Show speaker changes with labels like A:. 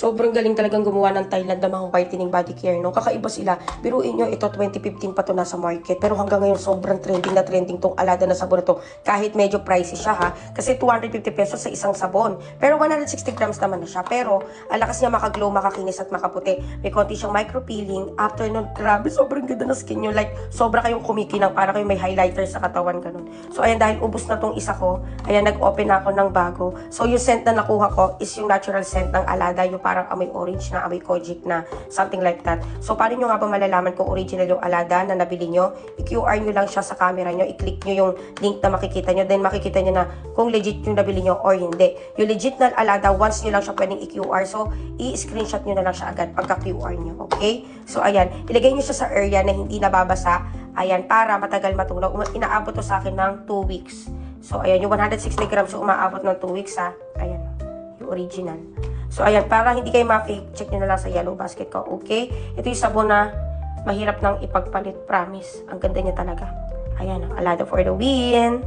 A: Sobrang galing talagang gumawa ng Thailand na mga whitening body care, no? Kakaiba sila. Biruin nyo, ito 2015 pa to nasa market. Pero hanggang ngayon, sobrang trending na trending tong Alada na sabon na to. Kahit medyo pricey siya, ha? Kasi 250 pesos sa isang sabon. Pero 160 grams naman na siya. Pero, alakas niya makaglow, makakinis at makaputi. May konti siyang micro-peeling. After nun, grabe, sobrang ganda na skin nyo. Like, sobra kayong kumikinang, para kayong may highlighter sa katawan, ganun. So, ayan, dahil ubos na tong isa ko, ayan, nag-open na ako ng bago. So, yung scent na nakuha ko is yung natural scent ng Alada, yung parang amoy orange na, amoy kojic na, something like that. So, paano nyo nga ba malalaman kung original yung Alada na nabili nyo? I-QR nyo lang siya sa camera nyo, i-click nyo yung link na makikita nyo, then makikita nyo na kung legit yung nabili nyo or hindi. Yung legit na Alada, once nyo lang siya pwedeng i-QR, so, i-screenshot nyo na lang siya agad pagka-QR nyo, okay? So, ayan, ilagay nyo siya sa area na hindi nababasa, ayan, para matagal matunaw. Inaabot to sa akin ng 2 weeks. So, ayan, yung 160 grams yung umaabot ng 2 weeks, ha? Ayan, yung original. So, ayan, para hindi kayo ma-fake, check nyo na lang sa yellow basket ko, okay? Ito yung sabon na mahirap nang ipagpalit, promise. Ang ganda niya talaga. Ayan, Alada for the win!